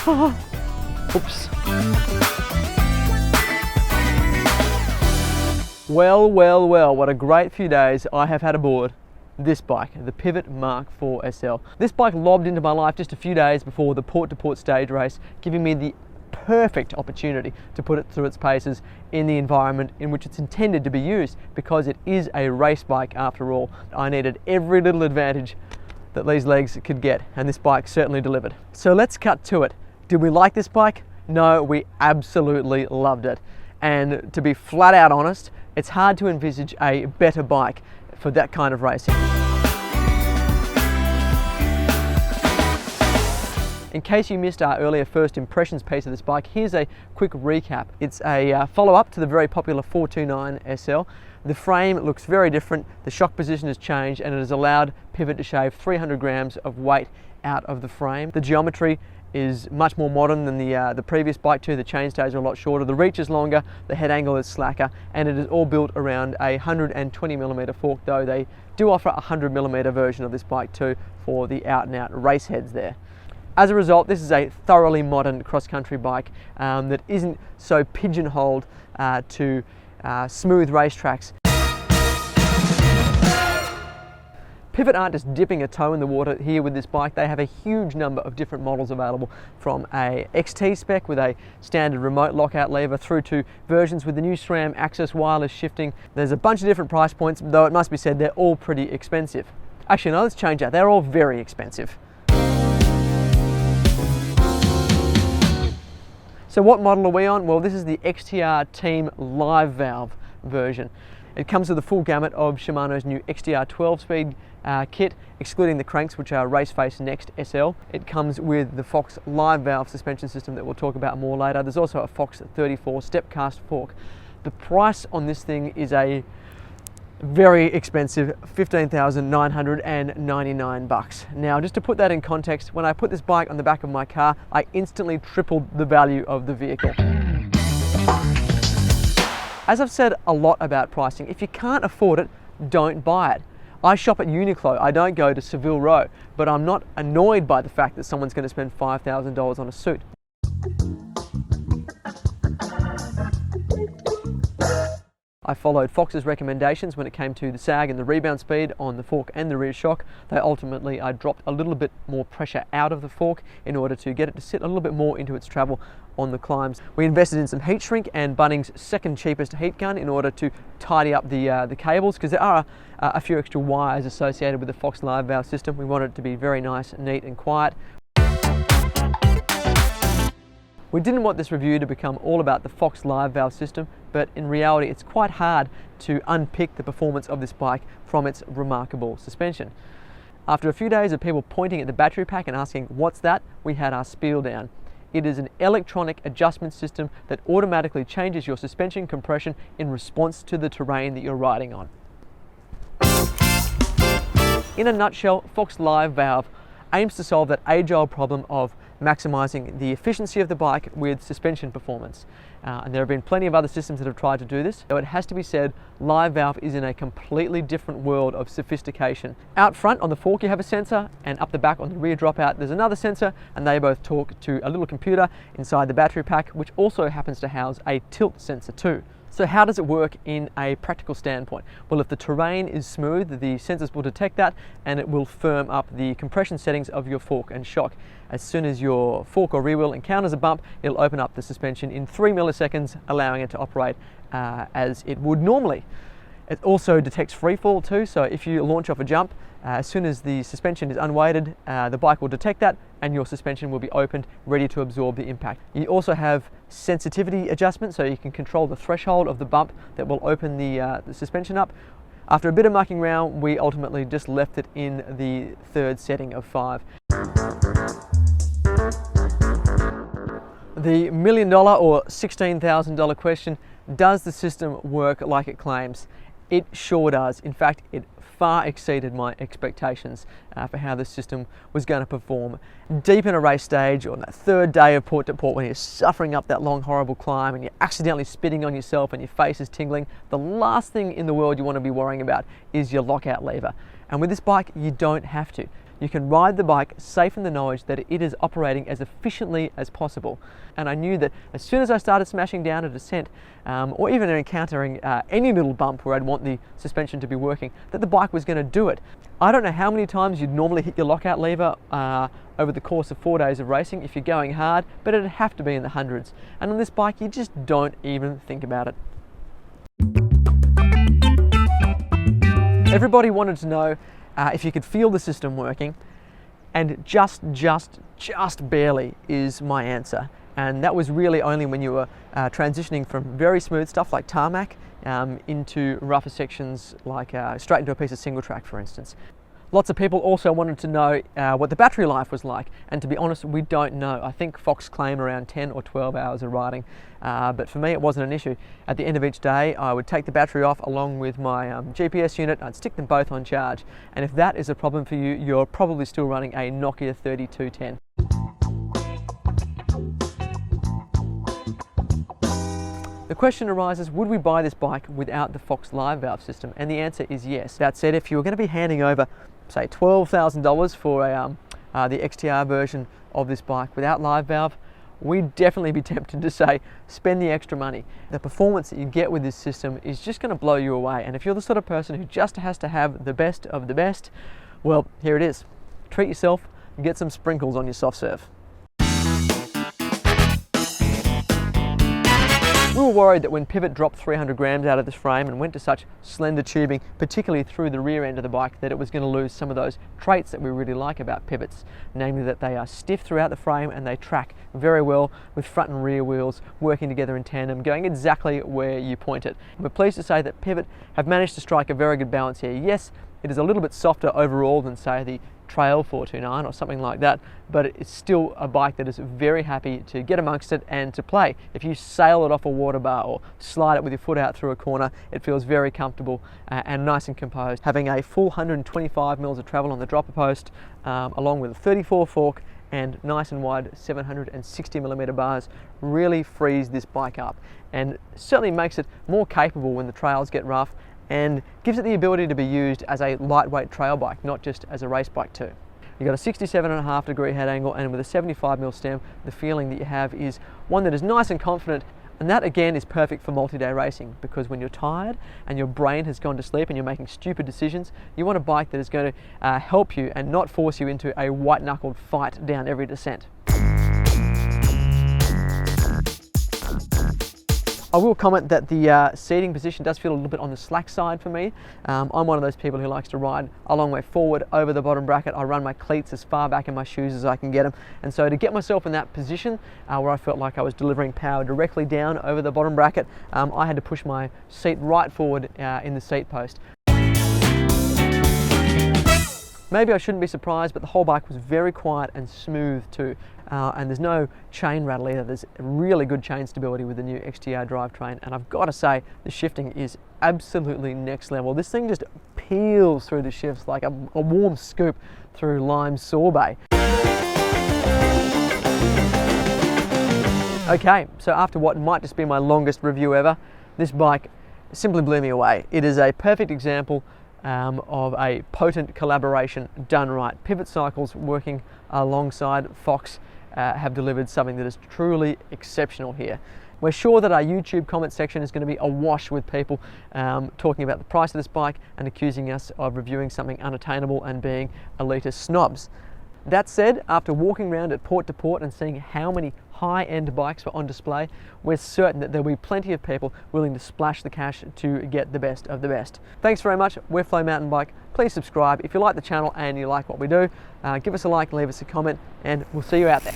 Oops. Well, well, well, what a great few days I have had aboard this bike, the Pivot Mach 4 SL. This bike lobbed into my life just a few days before the port-to-port stage race, giving me the perfect opportunity to put it through its paces in the environment in which it's intended to be used, because it is a race bike after all. I needed every little advantage that these legs could get, and this bike certainly delivered. So let's cut to it. Did we like this bike? No, we absolutely loved it. And to be flat out honest, it's hard to envisage a better bike for that kind of racing. In case you missed our earlier first impressions piece of this bike, here's a quick recap. It's a follow-up to the very popular 429 SL. The frame looks very different, the shock position has changed, and it has allowed Pivot to shave 300 grams of weight out of the frame. The geometry is much more modern than the previous bike too. The chainstays are a lot shorter, the reach is longer, the head angle is slacker, and it is all built around a 120mm fork, though they do offer a 100mm version of this bike too for the out-and-out race heads there. As a result, this is a thoroughly modern cross-country bike that isn't so pigeonholed to smooth racetracks. Pivot aren't just dipping a toe in the water here with this bike. They have a huge number of different models available, from a XT spec with a standard remote lockout lever through to versions with the new SRAM Access wireless shifting. There's a bunch of different price points, though it must be said they're all pretty expensive. Actually, no, let's change that. They're all very expensive. So what model are we on? Well, this is the XTR Team Live Valve version. It comes with a full gamut of Shimano's new XTR 12-speed kit, excluding the cranks, which are Raceface Next SL. It comes with the Fox Live Valve suspension system that we'll talk about more later. There's also a Fox 34 step-cast fork. The price on this thing is a very expensive $15,999. Now, just to put that in context, when I put this bike on the back of my car, I instantly tripled the value of the vehicle. As I've said a lot about pricing, if you can't afford it, don't buy it. I shop at Uniqlo, I don't go to Seville Row, but I'm not annoyed by the fact that someone's going to spend $5,000 on a suit. I followed Fox's recommendations when it came to the sag and the rebound speed on the fork and the rear shock, though ultimately I dropped a little bit more pressure out of the fork in order to get it to sit a little bit more into its travel on the climbs. We invested in some heat shrink and Bunnings' second cheapest heat gun in order to tidy up the cables, because there are a few extra wires associated with the Fox Live Valve system. We wanted it to be very nice, neat and quiet. We didn't want this review to become all about the Fox Live Valve system, but in reality it's quite hard to unpick the performance of this bike from its remarkable suspension. After a few days of people pointing at the battery pack and asking, "What's that?" we had our spiel down. It is an electronic adjustment system that automatically changes your suspension compression in response to the terrain that you're riding on. In a nutshell, Fox Live Valve aims to solve that age-old problem of maximising the efficiency of the bike with suspension performance. And there have been plenty of other systems that have tried to do this, though it has to be said, Live Valve is in a completely different world of sophistication. Out front on the fork you have a sensor, and up the back on the rear dropout there's another sensor, and they both talk to a little computer inside the battery pack, which also happens to house a tilt sensor too. So how does it work in a practical standpoint? Well, if the terrain is smooth, the sensors will detect that and it will firm up the compression settings of your fork and shock. As soon as your fork or rear wheel encounters a bump, it'll open up the suspension in 3 milliseconds, allowing it to operate as it would normally. It also detects free fall too, so if you launch off a jump, as soon as the suspension is unweighted, the bike will detect that and your suspension will be opened, ready to absorb the impact. You also have sensitivity adjustment, so you can control the threshold of the bump that will open the suspension up. After a bit of mucking around, we ultimately just left it in the third setting of 5. The $1 million or $16,000 question, does the system work like it claims? It sure does. In fact, it far exceeded my expectations for how this system was going to perform. Deep in a race stage, on that third day of port to port, when you're suffering up that long horrible climb and you're accidentally spitting on yourself and your face is tingling, the last thing in the world you want to be worrying about is your lockout lever. And with this bike, you don't have to. you can ride the bike safe in the knowledge that it is operating as efficiently as possible. And I knew that as soon as I started smashing down a descent, or even encountering any little bump where I'd want the suspension to be working, that the bike was going to do it. I don't know how many times you'd normally hit your lockout lever over the course of 4 days of racing if you're going hard, but it'd have to be in the hundreds. And on this bike, you just don't even think about it. Everybody wanted to know if you could feel the system working, and just barely is my answer. And that was really only when you were transitioning from very smooth stuff like tarmac into rougher sections like straight into a piece of single track, for instance. Lots of people also wanted to know what the battery life was like, and to be honest, we don't know. I think Fox claim around 10 or 12 hours of riding, but for me it wasn't an issue. At the end of each day, I would take the battery off along with my GPS unit. I'd stick them both on charge, and if that is a problem for you, you're probably still running a Nokia 3210. The question arises, would we buy this bike without the Fox live valve system? And the answer is yes. That said, if you were going to be handing over, say, $12,000 for the XTR version of this bike without live valve, we'd definitely be tempted to say, spend the extra money. The performance that you get with this system is just going to blow you away. And if you're the sort of person who just has to have the best of the best, well, here it is. Treat yourself and get some sprinkles on your soft serve. We were worried that when Pivot dropped 300 grams out of this frame and went to such slender tubing, particularly through the rear end of the bike, that it was going to lose some of those traits that we really like about Pivots, namely that they are stiff throughout the frame and they track very well with front and rear wheels working together in tandem, going exactly where you point it. We're pleased to say that Pivot have managed to strike a very good balance here. Yes, it is a little bit softer overall than, say, the Trail 429 or something like that, but it's still a bike that is very happy to get amongst it and to play. If you sail it off a water bar or slide it with your foot out through a corner, it feels very comfortable and nice and composed. Having a full 125 mils of travel on the dropper post, along with a 34 fork and nice and wide 760mm bars, really frees this bike up and certainly makes it more capable when the trails get rough, and gives it the ability to be used as a lightweight trail bike, not just as a race bike too. You've got a 67.5 degree head angle, and with a 75mm stem, the feeling that you have is one that is nice and confident, and that again is perfect for multi-day racing, because when you're tired and your brain has gone to sleep and you're making stupid decisions, you want a bike that is going to help you and not force you into a white-knuckled fight down every descent. I will comment that the seating position does feel a little bit on the slack side for me. I'm one of those people who likes to ride a long way forward over the bottom bracket. I run my cleats as far back in my shoes as I can get them. And so to get myself in that position where I felt like I was delivering power directly down over the bottom bracket, I had to push my seat right forward in the seat post. Maybe I shouldn't be surprised, but the whole bike was very quiet and smooth too. And there's no chain rattle either. There's really good chain stability with the new XTR drivetrain. And I've got to say, the shifting is absolutely next level. This thing just peels through the shifts like a warm scoop through lime sorbet. Okay, so after what might just be my longest review ever, this bike simply blew me away. It is a perfect example of a potent collaboration done right. Pivot Cycles working alongside Fox have delivered something that is truly exceptional here. We're sure that our YouTube comment section is going to be awash with people talking about the price of this bike and accusing us of reviewing something unattainable and being elitist snobs. That said, after walking around at port to port and seeing how many high-end bikes were on display, we're certain that there will be plenty of people willing to splash the cash to get the best of the best. Thanks very much. We're Flow Mountain Bike. Please subscribe if you like the channel and you like what we do. Give us a like, leave us a comment, and we'll see you out there.